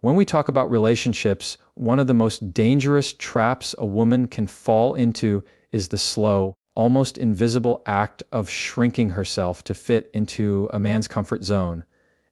When we talk about relationships, one of the most dangerous traps a woman can fall into is the slow, almost invisible act of shrinking herself to fit into a man's comfort zone.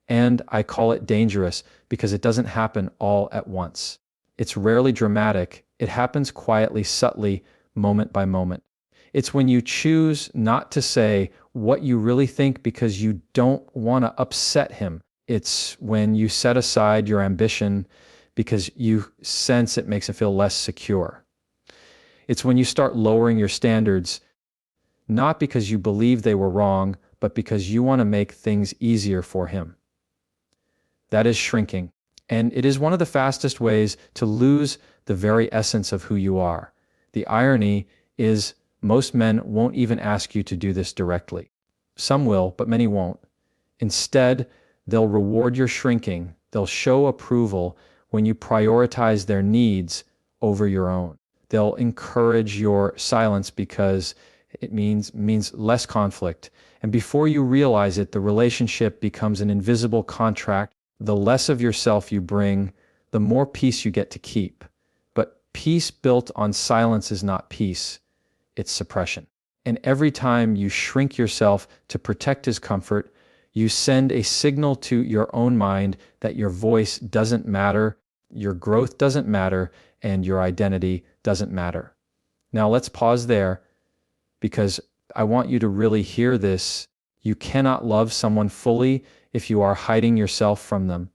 And I call it dangerous because it doesn't happen all at once. It's rarely dramatic. It happens quietly, subtly, moment by moment. It's when you choose not to say what you really think because you don't want to upset him. It's when you set aside your ambition because you sense it makes him feel less secure. It's when you start lowering your standards, not because you believe they were wrong, but because you want to make things easier for him. That is shrinking. And it is one of the fastest ways to lose the very essence of who you are. The irony is most men won't even ask you to do this directly. Some will, but many won't. Instead, they'll reward your shrinking. They'll show approval when you prioritize their needs over your own. They'll encourage your silence because it means less conflict. And before you realize it, the relationship becomes an invisible contract. The less of yourself you bring, the more peace you get to keep. But peace built on silence is not peace, it's suppression. And every time you shrink yourself to protect his comfort, you send a signal to your own mind that your voice doesn't matter, your growth doesn't matter, and your identity doesn't matter. Now let's pause there because I want you to really hear this. You cannot love someone fully if you are hiding yourself from them.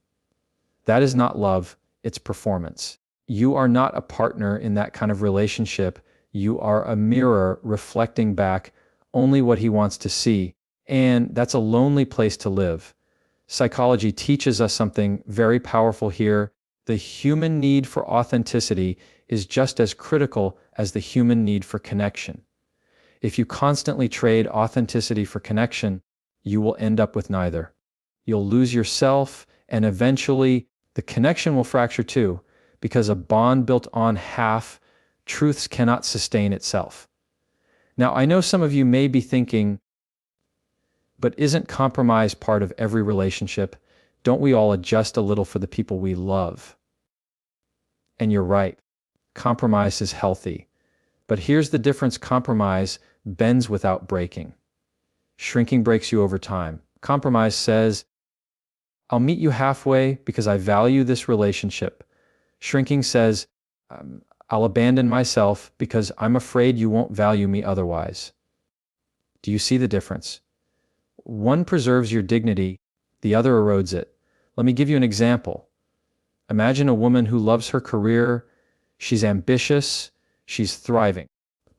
That is not love, it's performance. You are not a partner in that kind of relationship. You are a mirror reflecting back only what he wants to see. And that's a lonely place to live. Psychology teaches us something very powerful here. The human need for authenticity is just as critical as the human need for connection. If you constantly trade authenticity for connection, you will end up with neither. You'll lose yourself, and eventually the connection will fracture too, because a bond built on half-truths cannot sustain itself. Now, I know some of you may be thinking, but isn't compromise part of every relationship? Don't we all adjust a little for the people we love? And you're right. Compromise is healthy. But here's the difference: compromise bends without breaking. Shrinking breaks you over time. Compromise says, I'll meet you halfway because I value this relationship. Shrinking says, I'll abandon myself because I'm afraid you won't value me otherwise. Do you see the difference? One preserves your dignity, the other erodes it. Let me give you an example. Imagine a woman who loves her career, she's ambitious, she's thriving,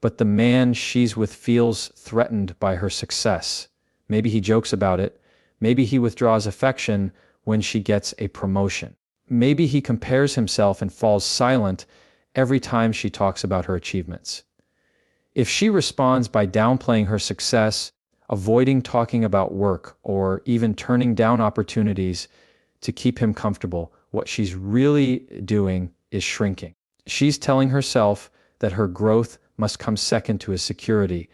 but the man she's with feels threatened by her success. Maybe he jokes about it. Maybe he withdraws affection when she gets a promotion. Maybe he compares himself and falls silent every time she talks about her achievements. If she responds by downplaying her success, avoiding talking about work, or even turning down opportunities to keep him comfortable, what she's really doing is shrinking. She's telling herself that her growth must come second to his security.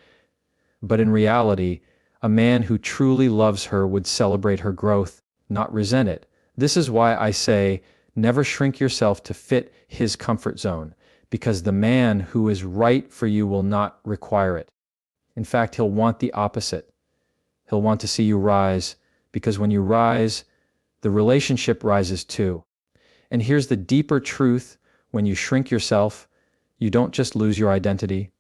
But in reality, a man who truly loves her would celebrate her growth, not resent it. This is why I say, never shrink yourself to fit his comfort zone, because the man who is right for you will not require it. In fact, he'll want the opposite. He'll want to see you rise, because when you rise, the relationship rises too. And here's the deeper truth: when you shrink yourself, you don't just lose your identity.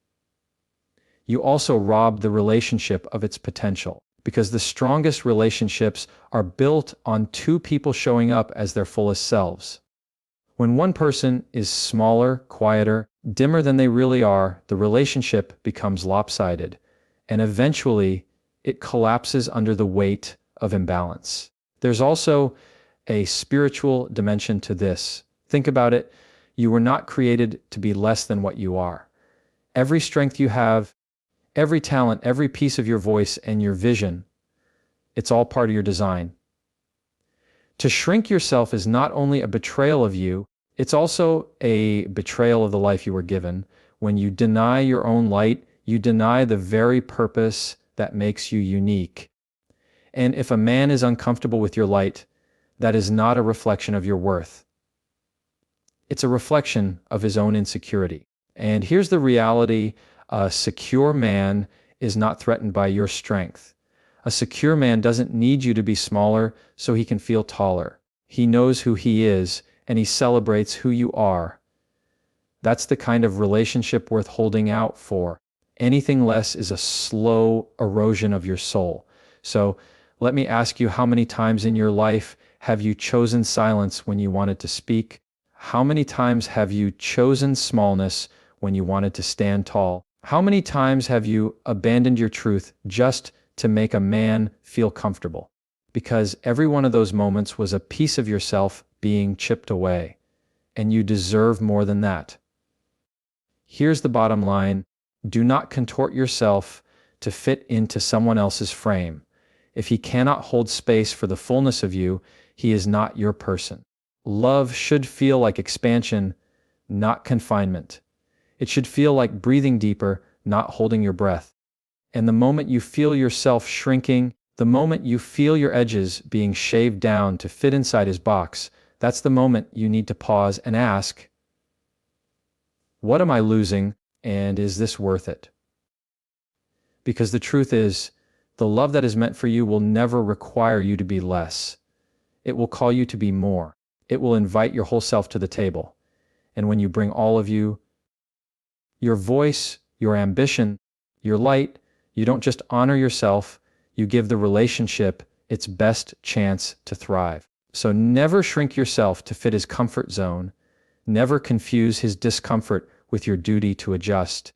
You also rob the relationship of its potential, because the strongest relationships are built on two people showing up as their fullest selves. When one person is smaller, quieter, dimmer than they really are, the relationship becomes lopsided, and eventually it collapses under the weight of imbalance. There's also a spiritual dimension to this. Think about it. You were not created to be less than what you are. Every strength you have, every talent, every piece of your voice and your vision, it's all part of your design. To shrink yourself is not only a betrayal of you, it's also a betrayal of the life you were given. When you deny your own light, you deny the very purpose that makes you unique. And if a man is uncomfortable with your light, that is not a reflection of your worth. It's a reflection of his own insecurity. And here's the reality: a secure man is not threatened by your strength. A secure man doesn't need you to be smaller so he can feel taller. He knows who he is, and he celebrates who you are. That's the kind of relationship worth holding out for. Anything less is a slow erosion of your soul. So let me ask you, how many times in your life have you chosen silence when you wanted to speak? How many times have you chosen smallness when you wanted to stand tall? How many times have you abandoned your truth just to make a man feel comfortable? Because every one of those moments was a piece of yourself being chipped away, and you deserve more than that. Here's the bottom line: do not contort yourself to fit into someone else's frame. If he cannot hold space for the fullness of you, he is not your person. Love should feel like expansion, not confinement. It should feel like breathing deeper, not holding your breath. And the moment you feel yourself shrinking, the moment you feel your edges being shaved down to fit inside his box, that's the moment you need to pause and ask, what am I losing, and is this worth it? Because the truth is, the love that is meant for you will never require you to be less. It will call you to be more. It will invite your whole self to the table. And when you bring all of you, your voice, your ambition, your light, you don't just honor yourself, you give the relationship its best chance to thrive. So never shrink yourself to fit his comfort zone. Never confuse his discomfort with your duty to adjust.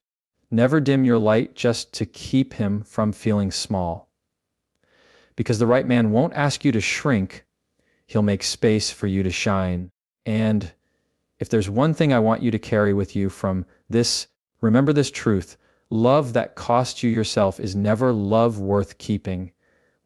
Never dim your light just to keep him from feeling small. Because the right man won't ask you to shrink, he'll make space for you to shine. And if there's one thing I want you to carry with you from this, remember this truth: love that costs you yourself is never love worth keeping.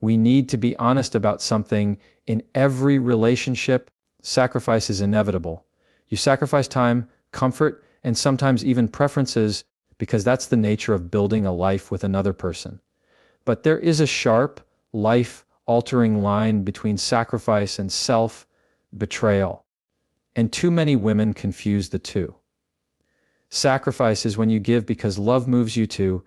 We need to be honest about something. In every relationship, sacrifice is inevitable. You sacrifice time, comfort, and sometimes even preferences, because that's the nature of building a life with another person. But there is a sharp, life-altering line between sacrifice and self-betrayal. And too many women confuse the two. Sacrifice is when you give because love moves you to,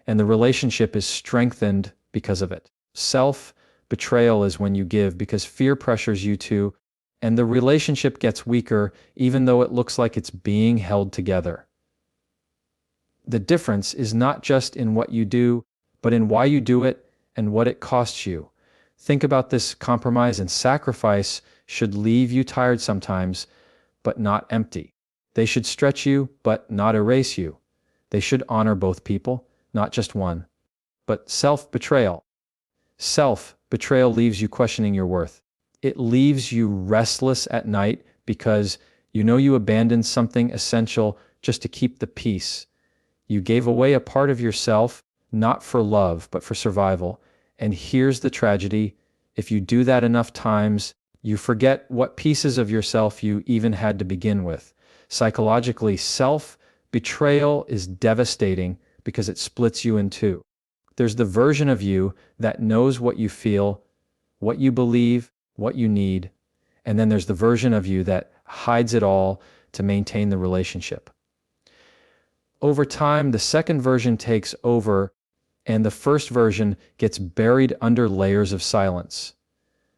and the relationship is strengthened because of it. Self-betrayal is when you give because fear pressures you to, and the relationship gets weaker even though it looks like it's being held together. The difference is not just in what you do, but in why you do it and what it costs you. Think about this: compromise and sacrifice should leave you tired sometimes, but not empty. They should stretch you, but not erase you. They should honor both people, not just one. But self-betrayal leaves you questioning your worth. It leaves you restless at night because you know you abandoned something essential just to keep the peace. You gave away a part of yourself, not for love, but for survival. And here's the tragedy: if you do that enough times, you forget what pieces of yourself you even had to begin with. Psychologically, self-betrayal is devastating because it splits you in two. There's the version of you that knows what you feel, what you believe, what you need, and then there's the version of you that hides it all to maintain the relationship. Over time, the second version takes over, and the first version gets buried under layers of silence.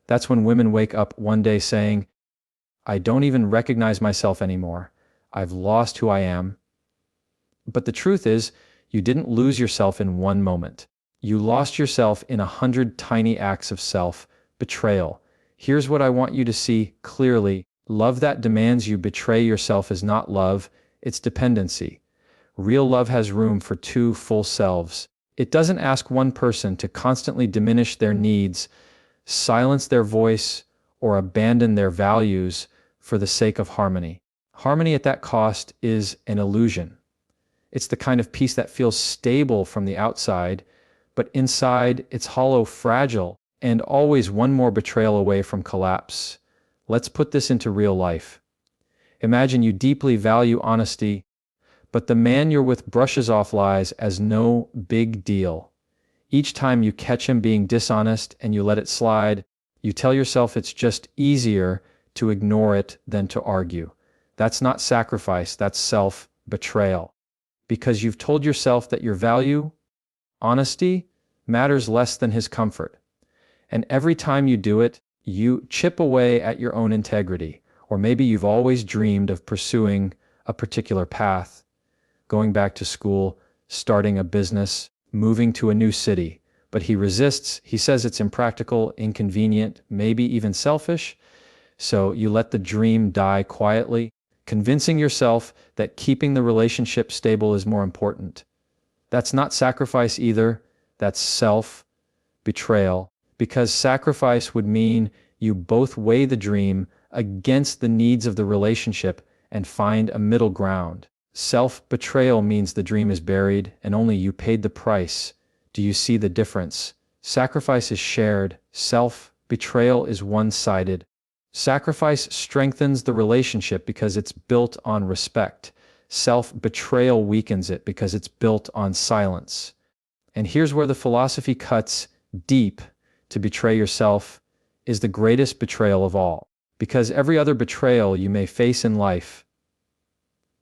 That's when women wake up one day saying, "I don't even recognize myself anymore. I've lost who I am." But the truth is, you didn't lose yourself in one moment. You lost yourself in 100 tiny acts of self-betrayal. Here's what I want you to see clearly: love that demands you betray yourself is not love, it's dependency. Real love has room for two full selves. It doesn't ask one person to constantly diminish their needs, silence their voice, or abandon their values for the sake of harmony. Harmony at that cost is an illusion. It's the kind of peace that feels stable from the outside, but inside it's hollow, fragile, and always one more betrayal away from collapse. Let's put this into real life. Imagine you deeply value honesty, but the man you're with brushes off lies as no big deal. Each time you catch him being dishonest and you let it slide, you tell yourself it's just easier to ignore it than to argue. That's not sacrifice, that's self-betrayal. Because you've told yourself that your value, honesty, matters less than his comfort. And every time you do it, you chip away at your own integrity. Or maybe you've always dreamed of pursuing a particular path, going back to school, starting a business, moving to a new city. But he resists. He says it's impractical, inconvenient, maybe even selfish. So you let the dream die quietly, convincing yourself that keeping the relationship stable is more important. That's not sacrifice either. That's self-betrayal. Because sacrifice would mean you both weigh the dream against the needs of the relationship and find a middle ground. Self-betrayal means the dream is buried and only you paid the price. Do you see the difference? Sacrifice is shared. Self-betrayal is one-sided. Sacrifice strengthens the relationship because it's built on respect. Self-betrayal weakens it because it's built on silence. And here's where the philosophy cuts deep. To betray yourself is the greatest betrayal of all. Because every other betrayal you may face in life,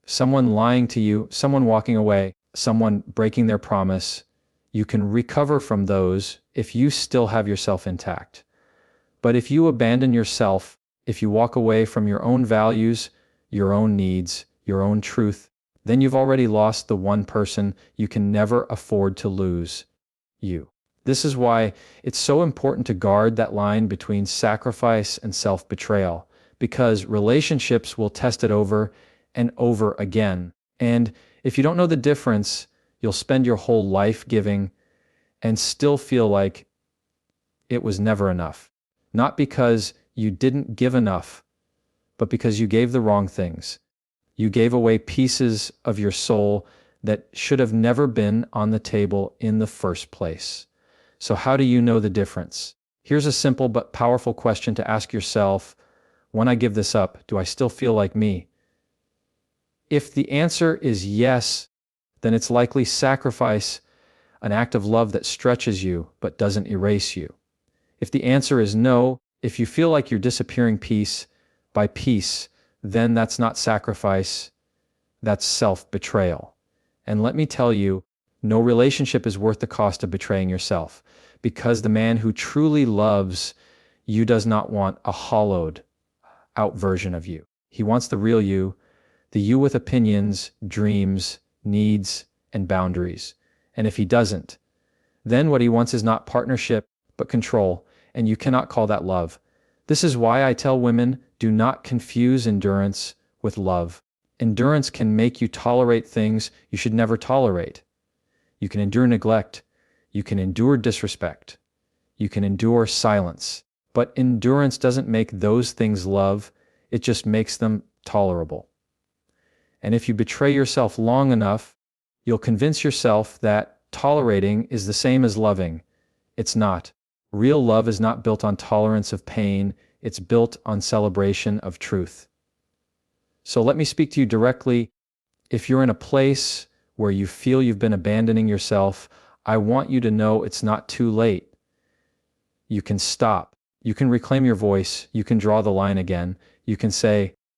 someone lying to you, someone walking away, someone breaking their promise, you can recover from those if you still have yourself intact. But if you abandon yourself, if you walk away from your own values, your own needs, your own truth, then you've already lost the one person you can never afford to lose: you. This is why it's so important to guard that line between sacrifice and self-betrayal, because relationships will test it over and over again. And if you don't know the difference, you'll spend your whole life giving and still feel like it was never enough. Not because you didn't give enough, but because you gave the wrong things. You gave away pieces of your soul that should have never been on the table in the first place. So how do you know the difference? Here's a simple but powerful question to ask yourself. When I give this up, do I still feel like me? If the answer is yes, then it's likely sacrifice, an act of love that stretches you but doesn't erase you. If the answer is no, if you feel like you're disappearing piece by piece, then that's not sacrifice, that's self-betrayal. And let me tell you, no relationship is worth the cost of betraying yourself, because the man who truly loves you does not want a hollowed out version of you. He wants the real you, the you with opinions, dreams, needs, and boundaries. And if he doesn't, then what he wants is not partnership, but control, and you cannot call that love. This is why I tell women, do not confuse endurance with love. Endurance can make you tolerate things you should never tolerate. You can endure neglect. You can endure disrespect. You can endure silence. But endurance doesn't make those things love. It just makes them tolerable. And if you betray yourself long enough, you'll convince yourself that tolerating is the same as loving. It's not. Real love is not built on tolerance of pain. It's built on celebration of truth. So let me speak to you directly. If you're in a place where you feel you've been abandoning yourself, I want you to know it's not too late. You can stop. You can reclaim your voice. You can draw the line again. You can say,